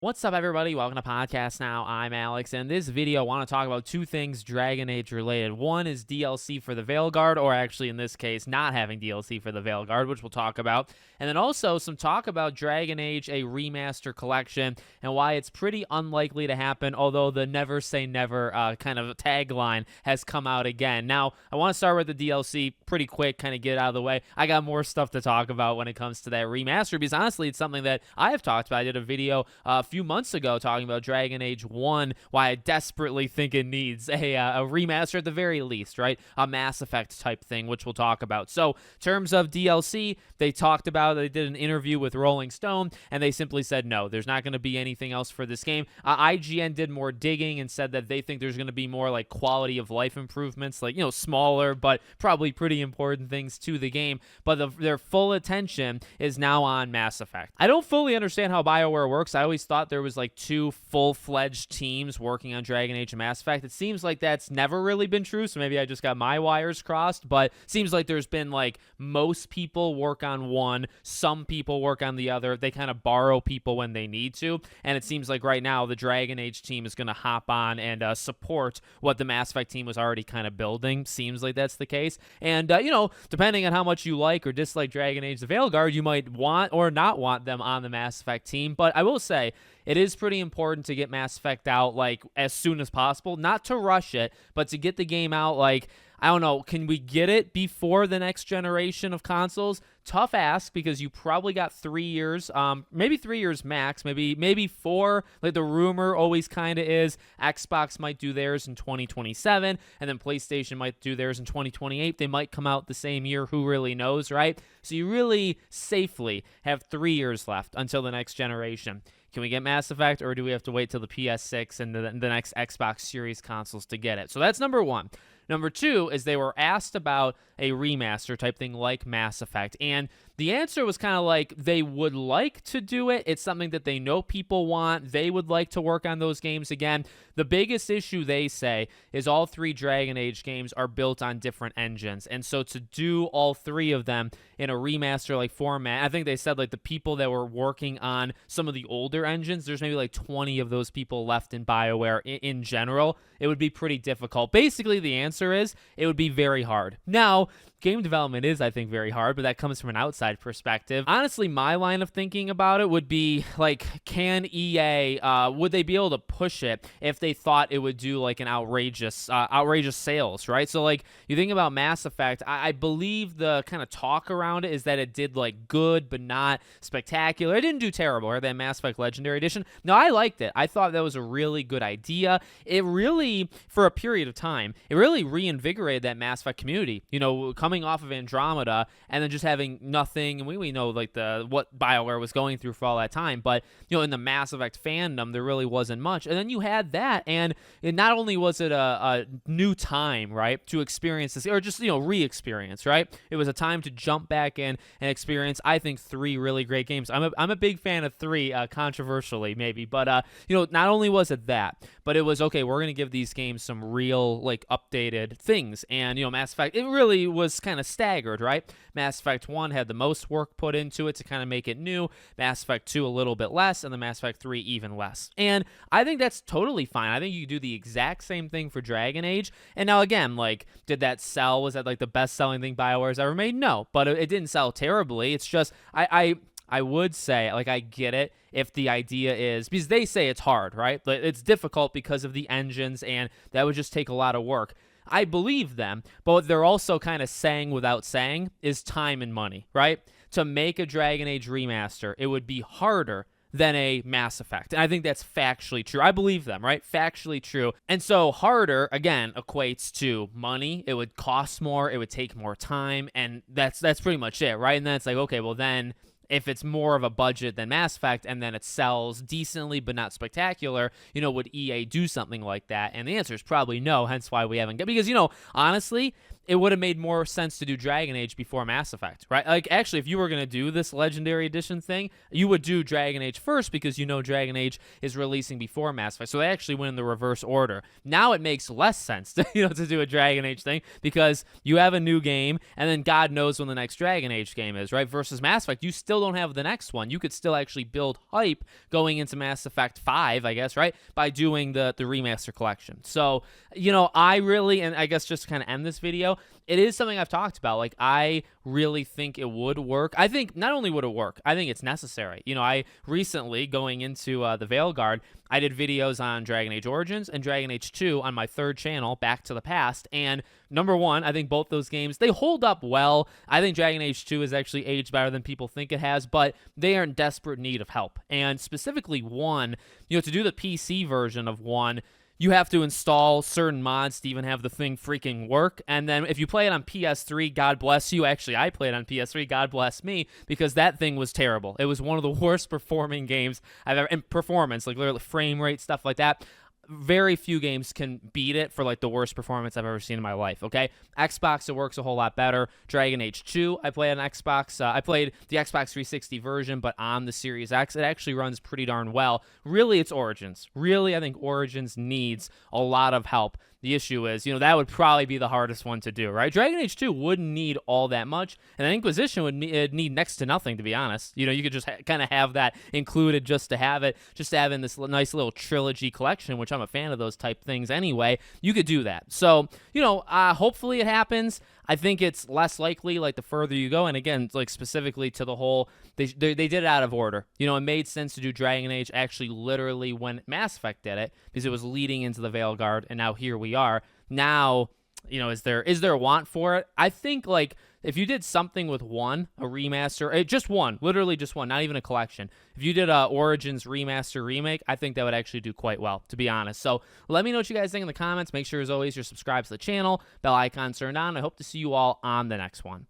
What's up, everybody? Welcome to Podcast Now. I'm Alex, and in this video, I want to talk about two things Dragon Age related. One is DLC for the Veilguard, or actually, in this case, not having DLC for the Veilguard, which we'll talk about. And then also some talk about Dragon Age, a remaster collection, and why it's pretty unlikely to happen, although the never say never kind of tagline has come out again. Now, I want to start with the DLC pretty quick, kind of get it out of the way. I got more stuff to talk about when it comes to that remaster, because honestly, it's something that I have talked about. I did a video a few months ago talking about Dragon Age 1, why I desperately think it needs a remaster at the very least, right? A Mass Effect type thing, which we'll talk about. So, in terms of DLC, they talked about, they did an interview with Rolling Stone, and they simply said, no, there's not going to be anything else for this game. IGN did more digging and said that they think there's going to be more like quality of life improvements, like, smaller, but probably pretty important things to the game. But their full attention is now on Mass Effect. I don't fully understand how BioWare works. I always thought there was like two full-fledged teams working on Dragon Age and Mass Effect. It seems like that's never really been true, so maybe I just got my wires crossed, but it seems like there's been like most people work on one, some people work on the other. They kind of borrow people when they need to, and it seems like right now the Dragon Age team is going to hop on and support what the Mass Effect team was already kind of building. Seems like that's the case. And, depending on how much you like or dislike Dragon Age the Veilguard, you might want or not want them on the Mass Effect team, but I will say, it is pretty important to get Mass Effect out, like, as soon as possible. Not to rush it, but to get the game out, like, I don't know, can we get it before the next generation of consoles? Tough ask, because you probably got 3 years, maybe 3 years max, maybe 4. Like the rumor always kind of is Xbox might do theirs in 2027, and then PlayStation might do theirs in 2028. They might come out the same year. Who really knows, right? So you really safely have 3 years left until the next generation. Can we get Mass Effect, or do we have to wait till the PS6 and the next Xbox Series consoles to get it? So that's number one. Number two is they were asked about a remaster type thing like Mass Effect, and the answer was kind of like they would like to do it. It's something that they know people want. They would like to work on those games again. The biggest issue, they say, is all three Dragon Age games are built on different engines, and so to do all three of them in a remaster like format, I think they said like the people that were working on some of the older engines, there's maybe like 20 of those people left in BioWare in general. It would be pretty difficult. Basically, the answer is it would be very hard. Now, game development is, I think, very hard, but that comes from an outside perspective. Honestly, my line of thinking about it would be, like, can EA, would they be able to push it if they thought it would do, like, an outrageous sales, right? So, like, you think about Mass Effect, I believe the kind of talk around it is that it did, like, good, but not spectacular. It didn't do terrible, right? That Mass Effect Legendary Edition. No, I liked it. I thought that was a really good idea. It really, for a period of time, it really reinvigorated that Mass Effect community. Coming off of Andromeda and then just having nothing, and we know like what BioWare was going through for all that time, but in the Mass Effect fandom there really wasn't much. And then you had that, and not only was it a new time, right, to experience this, or just re-experience, right? It was a time to jump back in and experience, I think, 3 really great games. I'm a big fan of 3, controversially maybe, but not only was it that, but it was, okay, we're gonna give these games some real like updated things. And Mass Effect, it really was kind of staggered, right? Mass Effect 1 had the most work put into it to kind of make it new. Mass Effect 2 a little bit less, and the Mass Effect 3 even less. And I think that's totally fine. I think you could do the exact same thing for Dragon Age. And now again, like, did that sell? Was that like the best selling thing BioWare's ever made? No, but it didn't sell terribly. It's just I would say, like, I get it if the idea is, because they say it's hard, right? But it's difficult because of the engines, and that would just take a lot of work. I believe them, but what they're also kind of saying without saying is time and money, right? To make a Dragon Age remaster, it would be harder than a Mass Effect. And I think that's factually true. I believe them, right? Factually true. And so harder, again, equates to money. It would cost more. It would take more time. And that's pretty much it, right? And then it's like, okay, well then, if it's more of a budget than Mass Effect and then it sells decently but not spectacular, would EA do something like that? And the answer is probably no, hence why we haven't. Because, honestly, it would have made more sense to do Dragon Age before Mass Effect, right? Like, actually, if you were going to do this Legendary Edition thing, you would do Dragon Age first because you know Dragon Age is releasing before Mass Effect. So they actually went in the reverse order. Now it makes less sense to, to do a Dragon Age thing because you have a new game, and then God knows when the next Dragon Age game is, right? Versus Mass Effect, you still don't have the next one. You could still actually build hype going into Mass Effect 5, I guess, right? By doing the remaster collection. So, I really, and I guess just to kind of end this video, it is something I've talked about. Like, I really think it would work. I think not only would it work, I think it's necessary. I recently, going into the Veilguard, I did videos on Dragon Age Origins and Dragon Age 2 on my third channel, Back to the Past. And number one, I think both those games, they hold up well. I think Dragon Age 2 has actually aged better than people think it has, but they are in desperate need of help. And specifically 1, to do the PC version of 1, you have to install certain mods to even have the thing freaking work. And then if you play it on PS3, God bless you. Actually, I played on PS3, God bless me, because that thing was terrible. It was one of the worst performing games I've ever, in performance, like literally frame rate, stuff like that. Very few games can beat it for like the worst performance I've ever seen in my life, okay? Xbox, it works a whole lot better. Dragon Age 2, I played on Xbox. I played the Xbox 360 version, but on the Series X, it actually runs pretty darn well. Really, it's Origins. Really, I think Origins needs a lot of help. The issue is, that would probably be the hardest one to do, right? Dragon Age 2 wouldn't need all that much, and then Inquisition would need next to nothing, to be honest. You could just kind of have that included just to have it, just to have in this nice little trilogy collection, which I'm a fan of those type things anyway. You could do that. So, hopefully it happens. I think it's less likely, like, the further you go. And again, like, specifically to the whole, they did it out of order. It made sense to do Dragon Age actually literally when Mass Effect did it, because it was leading into the Veilguard, and now here we are. Now, is there a want for it? I think, like, if you did something with 1, a remaster, just one, literally just one, not even a collection. If you did a Origins remaster remake, I think that would actually do quite well, to be honest. So let me know what you guys think in the comments. Make sure, as always, you're subscribed to the channel, bell icon turned on. I hope to see you all on the next one.